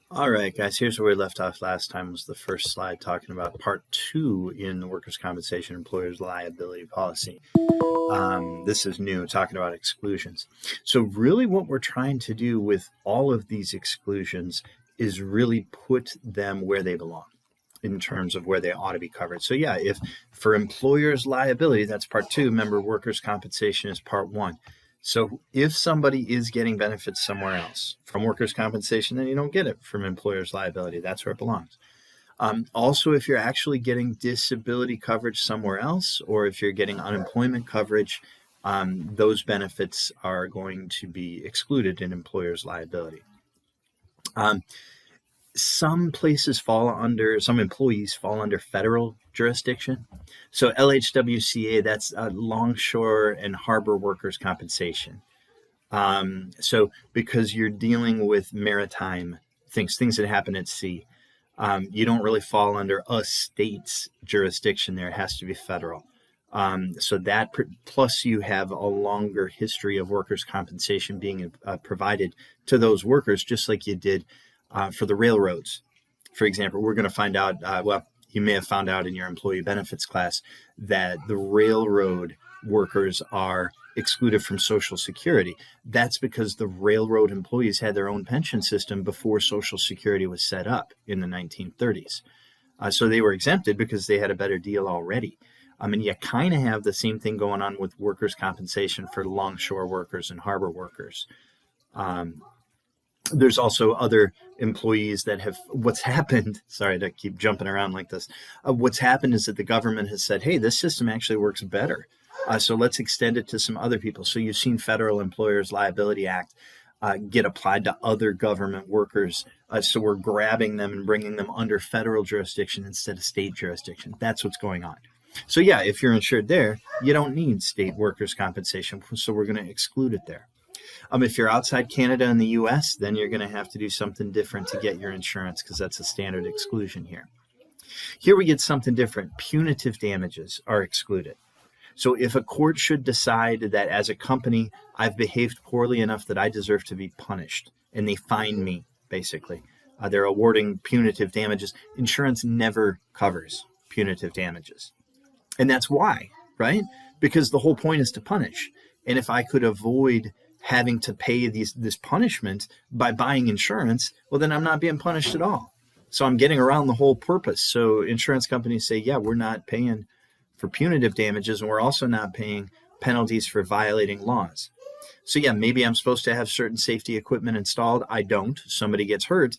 All right, guys, here's where we left off last time was the first slide talking about part two in the workers' compensation employer's liability policy. This is new, talking about exclusions. So really what we're trying to do with all of these exclusions is really put them where they belong in terms of where they ought to be covered. So yeah, if for employer's liability, that's part two, remember workers' compensation is part one. So if somebody is getting benefits somewhere else from workers' compensation, then you don't get it from employer's liability. That's where it belongs. Also, if you're actually getting disability coverage somewhere else, or if you're getting unemployment coverage, those benefits are going to be excluded in employer's liability. Some employees fall under federal jurisdiction. So LHWCA, that's longshore and harbor workers' compensation. So because you're dealing with maritime things that happen at sea, you don't really fall under a state's jurisdiction there. It has to be federal. So that plus you have a longer history of workers' compensation being provided to those workers, just like you did for the railroads. For example, we're going to find out, you may have found out in your employee benefits class that the railroad workers are excluded from Social Security. That's because the railroad employees had their own pension system before Social Security was set up in the 1930s. So they were exempted because they had a better deal already. And you kind of have the same thing going on with workers' compensation for longshore workers and harbor workers. There's also other employees that have, what's happened, sorry to keep jumping around like this, what's happened is that the government has said, hey, this system actually works better. So let's extend it to some other people. So you've seen Federal Employers Liability Act get applied to other government workers. So we're grabbing them and bringing them under federal jurisdiction instead of state jurisdiction. That's what's going on. So yeah, if you're insured there, you don't need state workers' compensation. So we're going to exclude it there. If you're outside Canada and the US, then you're going to have to do something different to get your insurance because that's a standard exclusion here. Here we get something different. Punitive damages are excluded. So if a court should decide that as a company, I've behaved poorly enough that I deserve to be punished, and they fine me, basically, they're awarding punitive damages. Insurance never covers punitive damages. And that's why, right? Because the whole point is to punish. And if I could avoid having to pay this punishment by buying insurance, well, then I'm not being punished at all. So I'm getting around the whole purpose. So insurance companies say, yeah, we're not paying for punitive damages, and we're also not paying penalties for violating laws. So yeah, maybe I'm supposed to have certain safety equipment installed. I don't. Somebody gets hurt.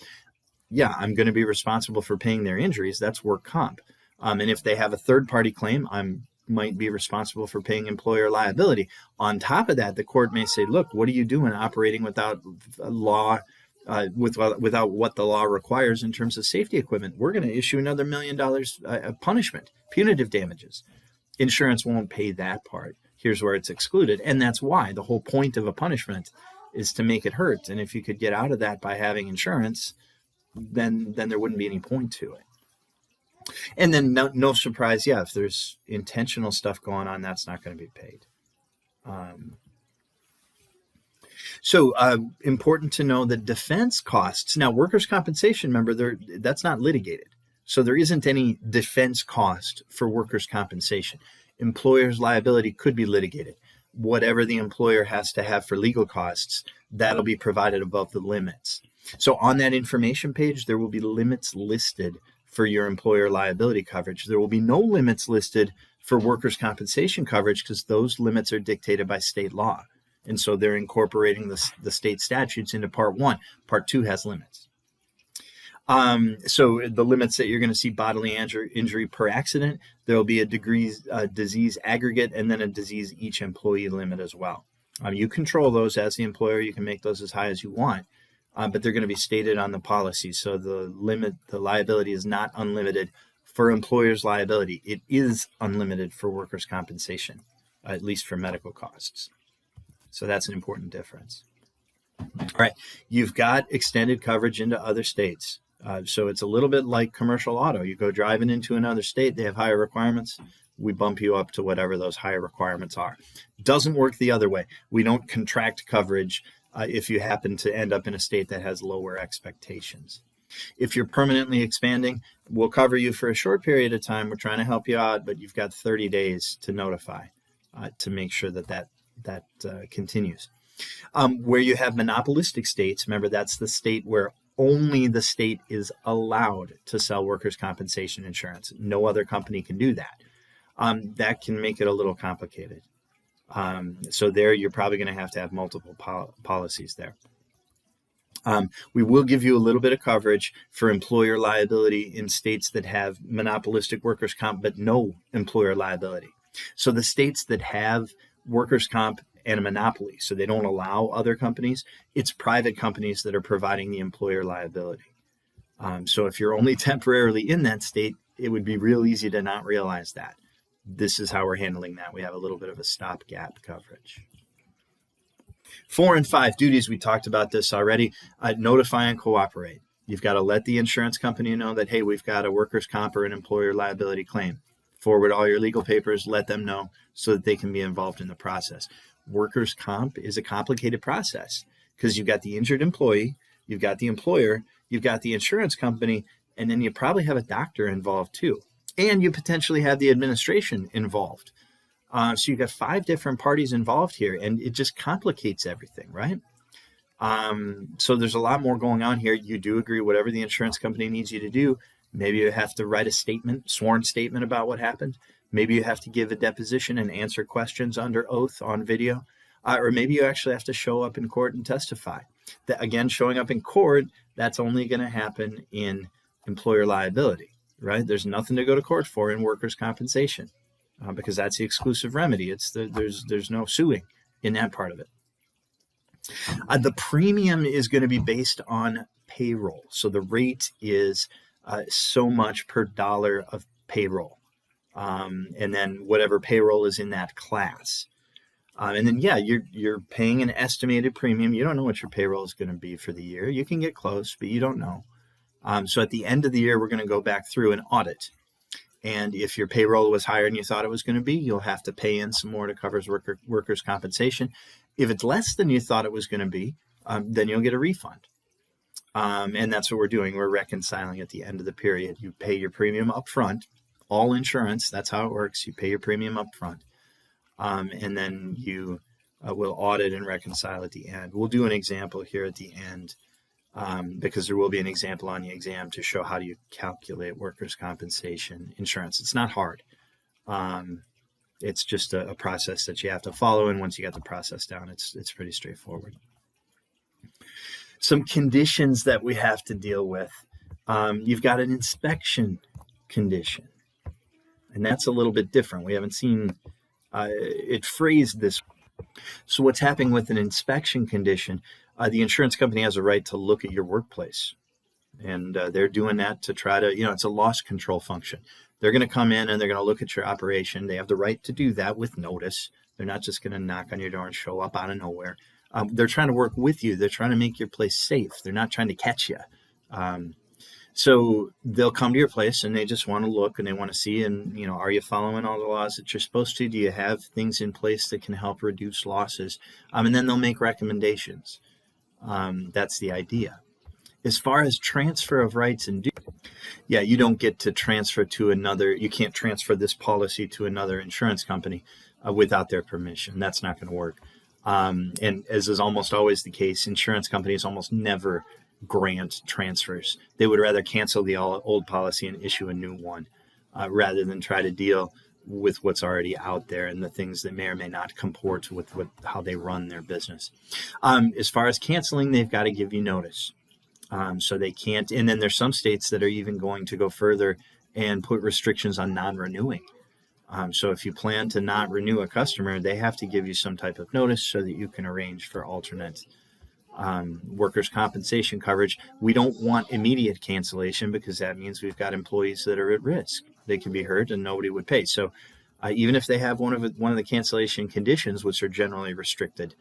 Yeah, I'm going to be responsible for paying their injuries. That's work comp. And if they have a third-party claim, might be responsible for paying employer liability. On top of that, the court may say, look, what are you doing operating without law, without what the law requires in terms of safety equipment? We're going to issue another $1 million punishment, punitive damages. Insurance won't pay that part. Here's where it's excluded. And that's why the whole point of a punishment is to make it hurt. And if you could get out of that by having insurance, then there wouldn't be any point to it. And then no surprise, yeah, if there's intentional stuff going on, that's not going to be paid. So important to know that defense costs. Now, workers' compensation, remember, that's not litigated. So there isn't any defense cost for workers' compensation. Employer's liability could be litigated. Whatever the employer has to have for legal costs, that'll be provided above the limits. So on that information page, there will be limits listed for your employer liability coverage. There will be no limits listed for workers' compensation coverage because those limits are dictated by state law. And so they're incorporating the state statutes into Part 1. Part 2 has limits. So the limits that you're going to see: bodily injury per accident, there will be a disease aggregate, and then a disease each employee limit as well. You control those as the employer. You can make those as high as you want. But they're going to be stated on the policy. So the liability is not unlimited for employer's liability. It is unlimited for workers' compensation, at least for medical costs. So that's an important difference. All right, you've got extended coverage into other states. So it's a little bit like commercial auto. You go driving into another state, they have higher requirements. We bump you up to whatever those higher requirements are. Doesn't work the other way. We don't contract coverage if you happen to end up in a state that has lower expectations. If you're permanently expanding, we'll cover you for a short period of time. We're trying to help you out, but you've got 30 days to notify to make sure that continues. Where you have monopolistic states, remember that's the state where only the state is allowed to sell workers' compensation insurance. No other company can do that. That can make it a little complicated. So there, you're probably going to have multiple policies there. We will give you a little bit of coverage for employer liability in states that have monopolistic workers' comp, but no employer liability. So the states that have workers' comp and a monopoly, so they don't allow other companies, it's private companies that are providing the employer liability. So if you're only temporarily in that state, it would be real easy to not realize that. This is how we're handling that. We have a little bit of a stopgap coverage. 4 and 5 duties, we talked about this already. Notify and cooperate. You've got to let the insurance company know that, hey, we've got a workers' comp or an employer liability claim. Forward all your legal papers, let them know so that they can be involved in the process. Workers' comp is a complicated process because you've got the injured employee, you've got the employer, you've got the insurance company, and then you probably have a doctor involved too. And you potentially have the administration involved. So you've got 5 different parties involved here, and it just complicates everything, right? So there's a lot more going on here. You do agree whatever the insurance company needs you to do. Maybe you have to write a statement, sworn statement about what happened. Maybe you have to give a deposition and answer questions under oath on video. Or maybe you actually have to show up in court and testify. That, again, showing up in court, that's only going to happen in employer liability, right? There's nothing to go to court for in workers' compensation because that's the exclusive remedy. There's no suing in that part of it. The premium is going to be based on payroll. So the rate is so much per dollar of payroll. And then whatever payroll is in that class. And then, you're paying an estimated premium. You don't know what your payroll is going to be for the year. You can get close, but you don't know. So at the end of the year, we're going to go back through and audit. And if your payroll was higher than you thought it was going to be, you'll have to pay in some more to cover workers' compensation. If it's less than you thought it was going to be, then you'll get a refund. And that's what we're doing. We're reconciling at the end of the period. You pay your premium up front. All insurance, that's how it works. You pay your premium up front. And then you will audit and reconcile at the end. We'll do an example here at the end because there will be an example on the exam to show how do you calculate workers' compensation insurance. It's not hard. It's just a process that you have to follow. And once you get the process down, it's pretty straightforward. Some conditions that we have to deal with. You've got an inspection condition. And that's a little bit different. We haven't seen it phrased this. So what's happening with an inspection condition, the insurance company has a right to look at your workplace. And they're doing that to try to, it's a loss control function. They're going to come in and they're going to look at your operation. They have the right to do that with notice. They're not just going to knock on your door and show up out of nowhere. They're trying to work with you. They're trying to make your place safe. They're not trying to catch you. So they'll come to your place and they just want to look and they want to see, and, are you following all the laws that you're supposed to? Do you have things in place that can help reduce losses? And then they'll make recommendations. That's the idea. As far as transfer of rights and duties, you don't get to transfer to another. You can't transfer this policy to another insurance company without their permission. That's not going to work. And as is almost always the case, insurance companies almost never grant transfers. They would rather cancel the old policy and issue a new one rather than try to deal with what's already out there and the things that may or may not comport with how they run their business. As far as canceling, they've got to give you notice. So they can't. And then there's some states that are even going to go further and put restrictions on non-renewing. So if you plan to not renew a customer, they have to give you some type of notice so that you can arrange for alternate workers' compensation coverage. We don't want immediate cancellation because that means we've got employees that are at risk. They can be hurt and nobody would pay. So even if they have one of the cancellation conditions, which are generally restricted,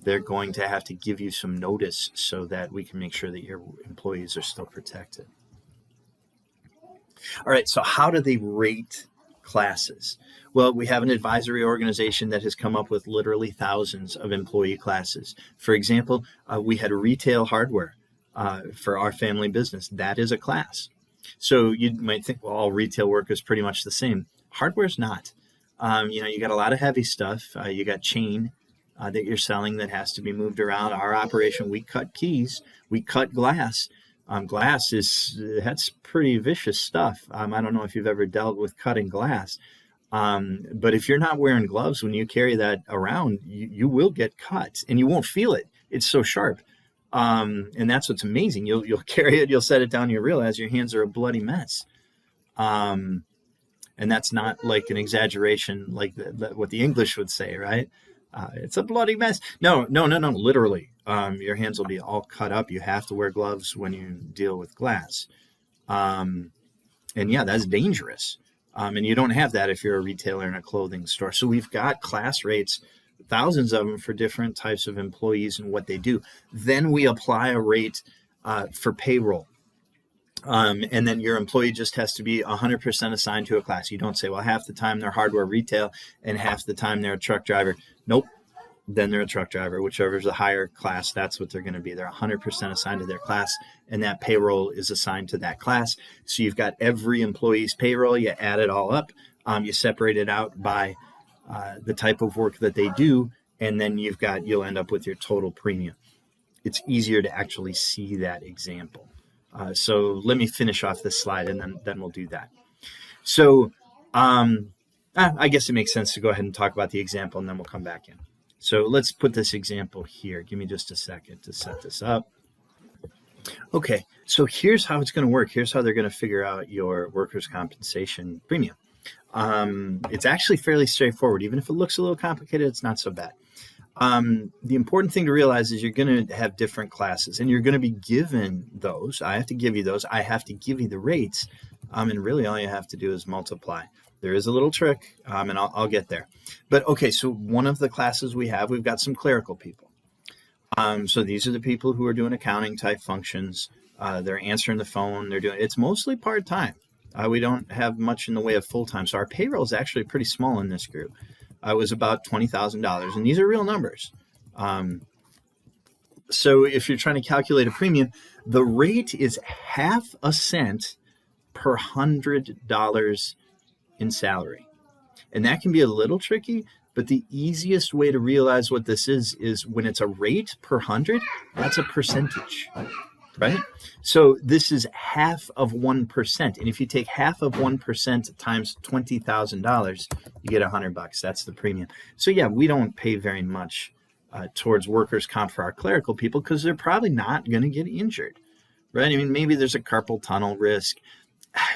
they're going to have to give you some notice so that we can make sure that your employees are still protected. All right, so how do they rate classes? Well, we have an advisory organization that has come up with literally thousands of employee classes. For example, we had retail hardware. for our family business. That is a class. So you might think, well, all retail work is pretty much the same. Hardware's not. You got a lot of heavy stuff. You got chain that you're selling that has to be moved around. Our operation, we cut keys, we cut glass. Glass that's pretty vicious stuff. I don't know if you've ever dealt with cutting glass, but if you're not wearing gloves when you carry that around, you will get cut and you won't feel it. It's so sharp. And that's what's amazing. You'll carry it, you'll set it down, you realize your hands are a bloody mess. And that's not like an exaggeration, like what the English would say, right? It's a bloody mess. No, literally. Your hands will be all cut up. You have to wear gloves when you deal with glass. And yeah, that's dangerous. And you don't have that if you're a retailer in a clothing store. So we've got class rates, thousands of them for different types of employees and what they do. Then we apply a rate for payroll. And then your employee just has to be 100% assigned to a class. You don't say, well, half the time they're hardware retail and half the time they're a truck driver. Nope. Then they're a truck driver. Whichever is the higher class, that's what they're going to be. They're 100% assigned to their class, and that payroll is assigned to that class. So you've got every employee's payroll. You add it all up. You separate it out by the type of work that they do, and then you'll end up with your total premium. It's easier to actually see that example. So let me finish off this slide, and then we'll do that. So I guess it makes sense to go ahead and talk about the example, and then we'll come back in. So let's put this example here. Give me just a second to set this up. Okay, so here's how it's going to work. Here's how they're going to figure out your workers' compensation premium. It's actually fairly straightforward. Even if it looks a little complicated, it's not so bad. The important thing to realize is you're going to have different classes, and you're going to be given those. I have to give you those. I have to give you the rates, and really all you have to do is multiply. There is a little trick, and I'll get there. But okay, so one of the classes we've got some clerical people. So these are the people who are doing accounting type functions. They're answering the phone. It's mostly part-time. We don't have much in the way of full-time. So our payroll is actually pretty small in this group. It was about $20,000, and these are real numbers. So if you're trying to calculate a premium, the rate is 0.5 cent per $100 in salary. And that can be a little tricky, but the easiest way to realize what this is when it's a rate per 100, that's a percentage, right? So this is 0.5%. And if you take 0.5% times $20,000, you get $100. That's the premium. So yeah, we don't pay very much towards workers' comp for our clerical people because they're probably not going to get injured, right? I mean, maybe there's a carpal tunnel risk.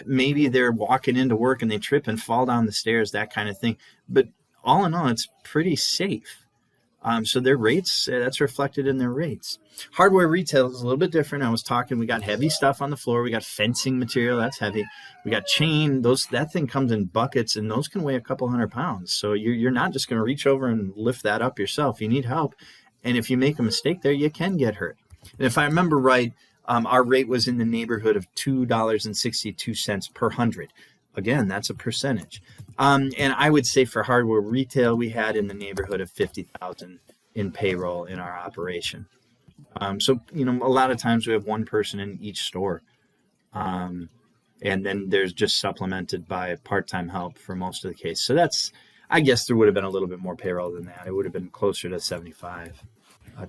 Maybe they're walking into work and they trip and fall down the stairs, that kind of thing. But all in all, it's pretty safe. So their rates, that's reflected in their rates. Hardware retail is a little bit different. We got heavy stuff on the floor. We got fencing material, that's heavy. We got chain, that thing comes in buckets, and those can weigh a couple 100 pounds. So you're not just going to reach over and lift that up yourself. You need help. And if you make a mistake there, you can get hurt. And if I remember right, our rate was in the neighborhood of $2.62 per 100. Again, that's a percentage. And I would say for hardware retail, we had in the neighborhood of $50,000 in payroll in our operation. So, a lot of times we have one person in each store. And then there's just supplemented by part-time help for most of the case. So I guess there would have been a little bit more payroll than that. It would have been closer to 75,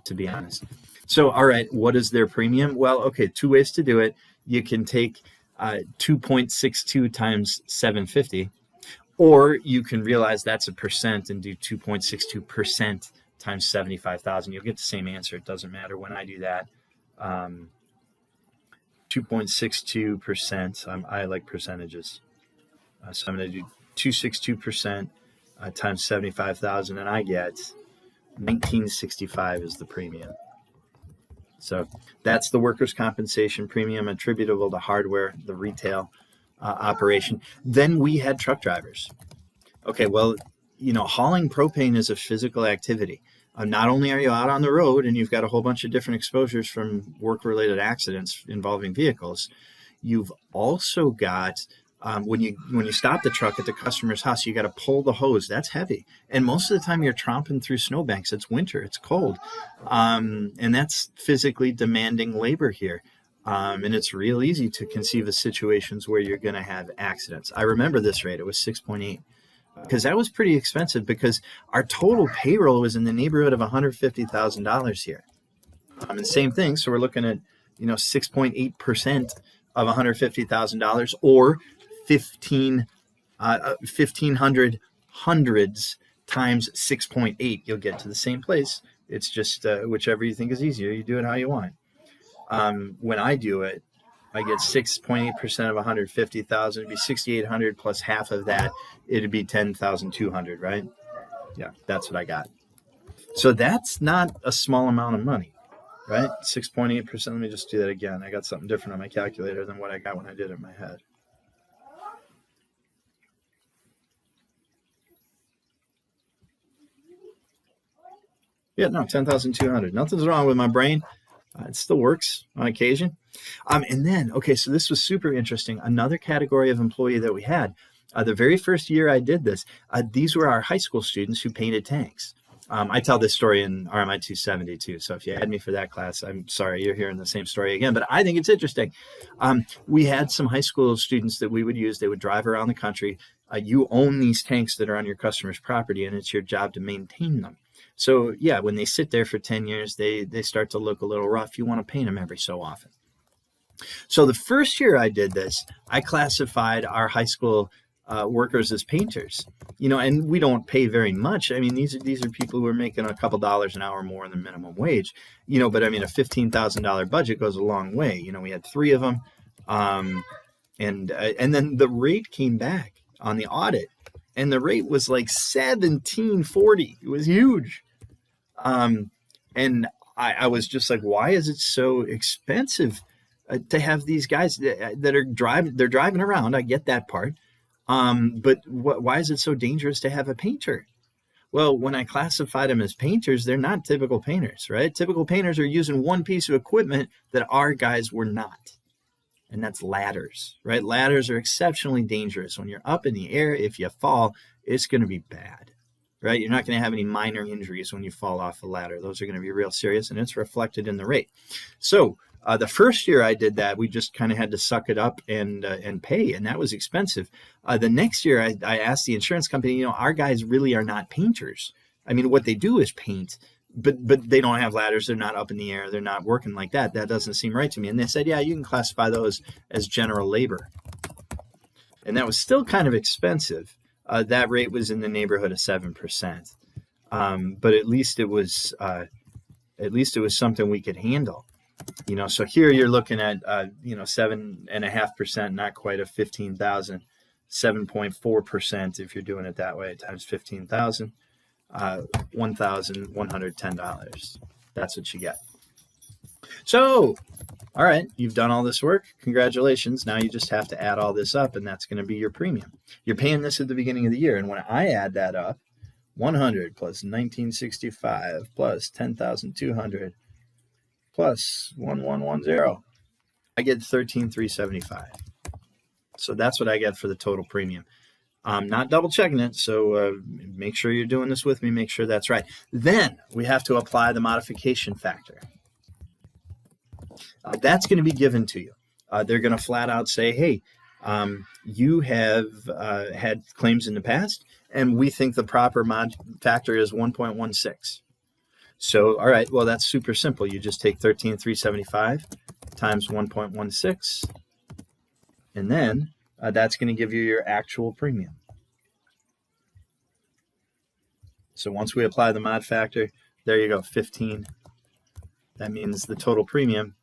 to be honest. So, all right, what is their premium? Well, okay, two ways to do it. You can take 2.62 times 750, or you can realize that's a percent and do 2.62% times 75,000. You'll get the same answer. It doesn't matter when I do that. 2.62%. I like percentages. So I'm going to do 262% times 75,000, and I get 1965 is the premium. So that's the workers' compensation premium attributable to hardware, the retail operation. Then we had truck drivers. Okay, well, hauling propane is a physical activity. Not only are you out on the road and you've got a whole bunch of different exposures from work-related accidents involving vehicles, you've also got When you stop the truck at the customer's house, you got to pull the hose. That's heavy, and most of the time you're tromping through snowbanks. It's winter, it's cold, and that's physically demanding labor here. And it's real easy to conceive of situations where you're going to have accidents. I remember this rate; it was 6.8. Because that was pretty expensive, because our total payroll was in the neighborhood of $150,000 here. And same thing. So we're looking at 6.8% of $150,000, or 1,500 hundreds times 6.8. You'll get to the same place. It's just whichever you think is easier. You do it how you want. When I do it, I get 6.8% of 150,000. It'd be 6,800 plus half of that. It'd be 10,200, right? Yeah, that's what I got. So that's not a small amount of money, right? 6.8%. Let me just do that again. I got something different on my calculator than what I got when I did it in my head. Yeah, no, 10,200. Nothing's wrong with my brain. It still works on occasion. And then, okay, so this was super interesting. Another category of employee that we had, the very first year I did this, these were our high school students who painted tanks. I tell this story in RMI 270 too. So if you had me for that class, I'm sorry, you're hearing the same story again, but I think it's interesting. We had some high school students that we would use. They would drive around the country. You own these tanks that are on your customer's property, and it's your job to maintain them. So yeah, when they sit there for 10 years, they start to look a little rough. You want to paint them every so often. So the first year I did this, I classified our high school workers as painters, and we don't pay very much. I mean, these are people who are making a couple dollars an hour more than minimum wage, but I mean, a $15,000 budget goes a long way. We had 3 of them. And then the rate came back on the audit, and the rate was like $17.40. It was huge. And I was just like, why is it so expensive to have these guys that are driving around? I get that part. But why is it so dangerous to have a painter? Well, when I classified them as painters, they're not typical painters, right? Typical painters are using one piece of equipment that our guys were not. And that's ladders, right? Ladders are exceptionally dangerous. When you're up in the air, if you fall, it's going to be bad, right? You're not going to have any minor injuries when you fall off a ladder. Those are going to be real serious, and it's reflected in the rate. So the first year I did that, we just kind of had to suck it up and pay, and that was expensive. The next year, I asked the insurance company, our guys really are not painters. I mean, what they do is paint, but they don't have ladders. They're not up in the air. They're not working like that. That doesn't seem right to me. And they said, yeah, you can classify those as general labor. And that was still kind of expensive. That rate was in the neighborhood of 7%. But at least it was something we could handle. So here you're looking at 7.5%, not quite a 15,000, 7.4% if you're doing it that way, times 15,000. $1,110. That's what you get. So, all right, you've done all this work. Congratulations. Now you just have to add all this up, and that's going to be your premium. You're paying this at the beginning of the year, and when I add that up, 100 plus 1965 plus 10,200 plus 1110, I get 13,375. So that's what I get for the total premium. I'm not double checking it, so make sure you're doing this with me. Make sure that's right. Then we have to apply the modification factor. That's going to be given to you. They're going to flat out say, hey, you have had claims in the past, and we think the proper mod factor is 1.16. So, all right, well, that's super simple. You just take 13,375 times 1.16, and then that's going to give you your actual premium. So once we apply the mod factor, there you go, 15. That means the total premium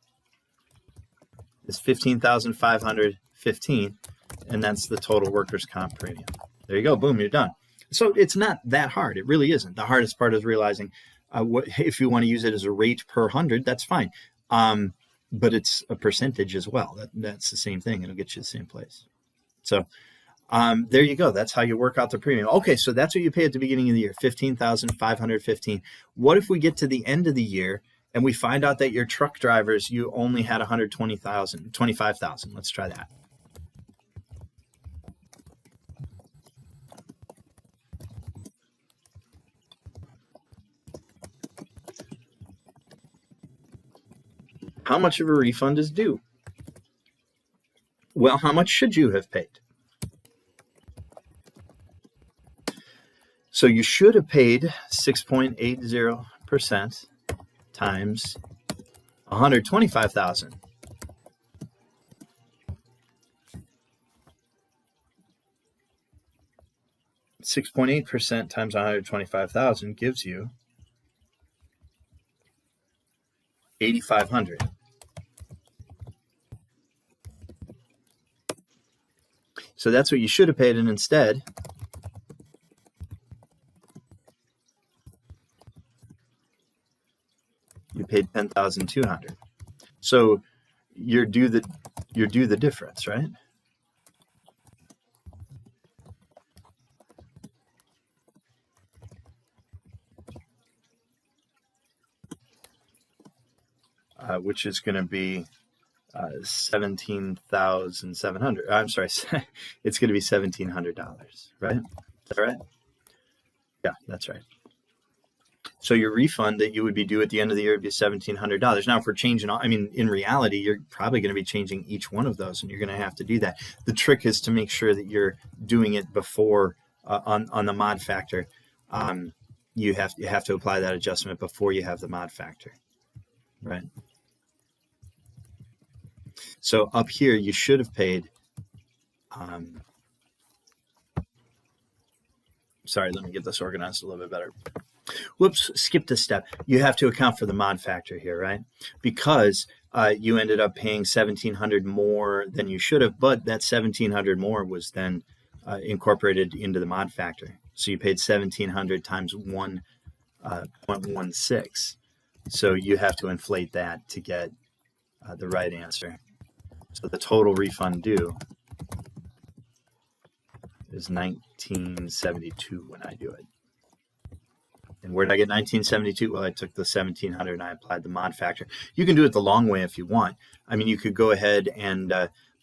is 15,515, and that's the total workers' comp premium. There you go, boom, you're done. So it's not that hard. It really isn't. The hardest part is realizing if you want to use it as a rate per 100, that's fine. But it's a percentage as well. That's the same thing. It'll get you the same place. So there you go. That's how you work out the premium. Okay, so that's what you pay at the beginning of the year, $15,515. What if we get to the end of the year and we find out that your truck drivers, you only had 120,000, 25,000. Let's try that. much of a refund is due? Well, how much should you have paid? So you should have paid 6.80% times 125,000. 6.8% times 125,000 gives you 8,500. So that's what you should have paid, and instead you paid 10,200. So you're due the difference, right? Which is going to be 17,700. I'm sorry, it's going to be $1,700, right? Is that right? Yeah, that's right. So your refund that you would be due at the end of the year would be $1,700. Now, if we're changing, I mean, in reality, you're probably going to be changing each one of those, and you're going to have to do that. The trick is to make sure that you're doing it before on the mod factor. You have to apply that adjustment before you have the mod factor, right? So up here, you should have paid. Sorry, let me get this organized a little bit better. Whoops, skipped a step. You have to account for the mod factor here, right? Because you ended up paying $1,700 more than you should have, but that $1,700 more was then incorporated into the mod factor. So you paid $1,700 times 1.16. So you have to inflate that to get the right answer. So the total refund due is $1,972 when I do it. And where did I get 1972? Well, I took the 1,700 and I applied the mod factor. You can do it the long way if you want. I mean, you could go ahead and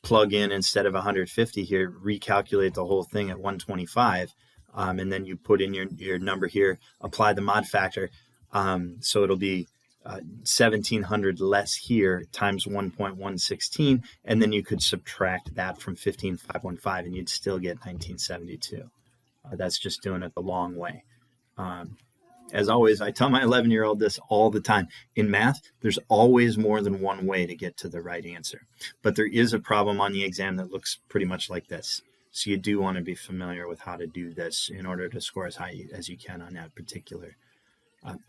plug in, instead of 150 here, recalculate the whole thing at 125. And then you put in your number here, apply the mod factor. So it'll be 1,700 less here times 1.116. And then you could subtract that from 15,515 and you'd still get 1972. That's just doing it the long way. As always, I tell my 11-year-old this all the time. In math, there's always more than one way to get to the right answer. But there is a problem on the exam that looks pretty much like this. So you do want to be familiar with how to do this in order to score as high as you can on that particular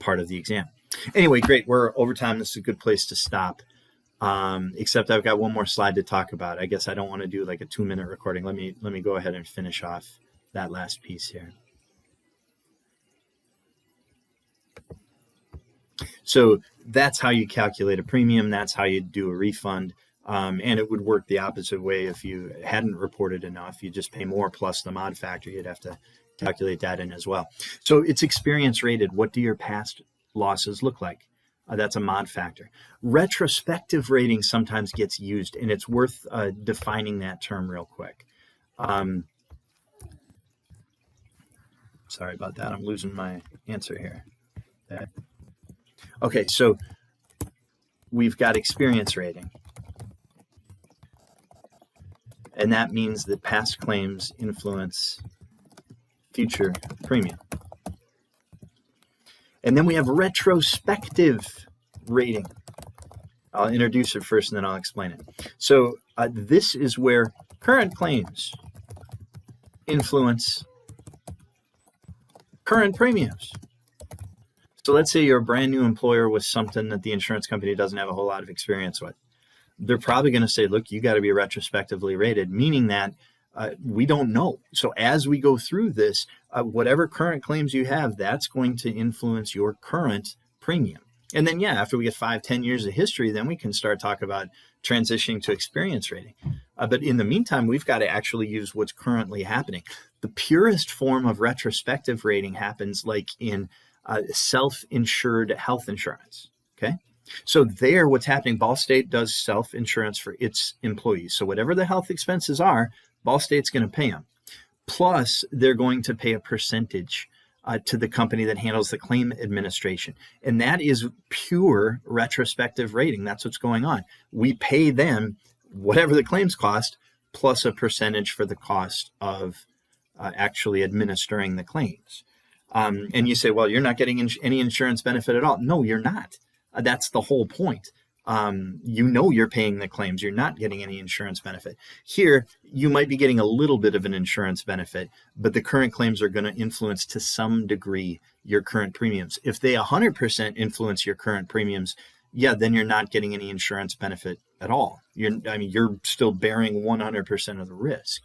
part of the exam. Anyway, great. We're over time. This is a good place to stop. Except I've got one more slide to talk about. I guess I don't want to do like a 2-minute recording. Let me go ahead and finish off that last piece here. So that's how you calculate a premium. That's how you do a refund. And it would work the opposite way if you hadn't reported enough. You just pay more plus the mod factor. You'd have to calculate that in as well. So it's experience rated. What do your past losses look like? That's a mod factor. Retrospective rating sometimes gets used, and it's worth defining that term real quick. Sorry about that. I'm losing my answer here. Okay, so we've got experience rating. And that means that past claims influence future premium. And then we have retrospective rating. I'll introduce it first and then I'll explain it. So this is where current claims influence current premiums. So let's say you're a brand new employer with something that the insurance company doesn't have a whole lot of experience with. They're probably going to say, look, you got to be retrospectively rated, meaning that we don't know. So as we go through this, whatever current claims you have, that's going to influence your current premium. And then, yeah, after we get 5-10 years of history, then we can start talking about transitioning to experience rating. But in the meantime, we've got to actually use what's currently happening. The purest form of retrospective rating happens like in self-insured health insurance, okay? So there, what's happening, Ball State does self-insurance for its employees. So whatever the health expenses are, Ball State's going to pay them. Plus, they're going to pay a percentage to the company that handles the claim administration. And that is pure retrospective rating. That's what's going on. We pay them whatever the claims cost plus a percentage for the cost of actually administering the claims. And you say, well, you're not getting any insurance benefit at all. No, you're not. That's the whole point. You're paying the claims. You're not getting any insurance benefit. Here, you might be getting a little bit of an insurance benefit, but the current claims are going to influence to some degree your current premiums. If they 100% influence your current premiums, then you're not getting any insurance benefit at all. You're still bearing 100% of the risk.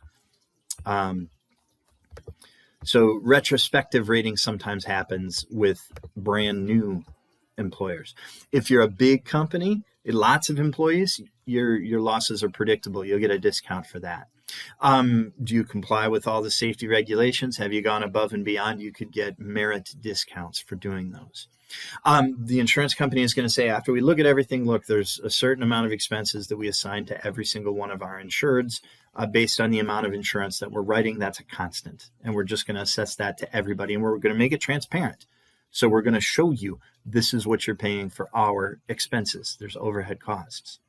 So retrospective rating sometimes happens with brand new employers. If you're a big company, lots of employees, your losses are predictable. You'll get a discount for that. Do you comply with all the safety regulations? Have you gone above and beyond? You could get merit discounts for doing those. The insurance company is going to say, after we look at everything, look, there's a certain amount of expenses that we assign to every single one of our insureds based on the amount of insurance that we're writing. That's a constant. And we're just going to assess that to everybody. And we're going to make it transparent. So we're going to show you this is what you're paying for our expenses. There's overhead costs.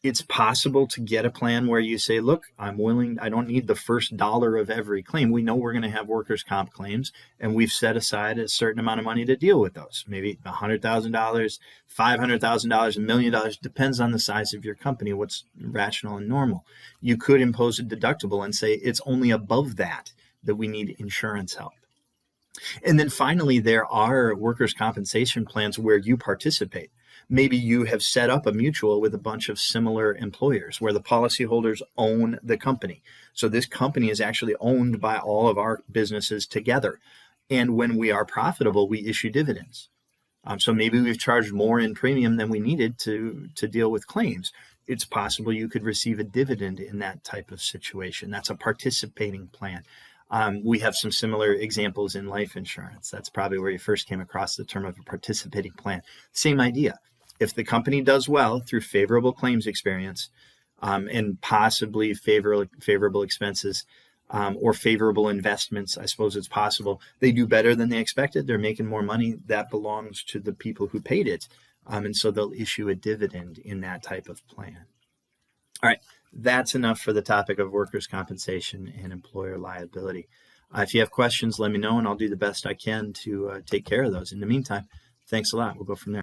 It's possible to get a plan where you say, look, I'm willing, I don't need the first dollar of every claim. We know we're going to have workers' comp claims, and we've set aside a certain amount of money to deal with those. Maybe $100,000, $500,000, $1 million, depends on the size of your company, what's rational and normal. You could impose a deductible and say it's only above that we need insurance help. And then finally, there are workers' compensation plans where you participate. Maybe you have set up a mutual with a bunch of similar employers where the policyholders own the company. So this company is actually owned by all of our businesses together. And when we are profitable, we issue dividends. So maybe we've charged more in premium than we needed to deal with claims. It's possible you could receive a dividend in that type of situation. That's a participating plan. We have some similar examples in life insurance. That's probably where you first came across the term of a participating plan. Same idea. If the company does well through favorable claims experience and possibly favorable expenses or favorable investments, I suppose it's possible, they do better than they expected. They're making more money. That belongs to the people who paid it. And so they'll issue a dividend in that type of plan. All right. That's enough for the topic of workers' compensation and employer liability. If you have questions, let me know, and I'll do the best I can to take care of those. In the meantime, thanks a lot. We'll go from there.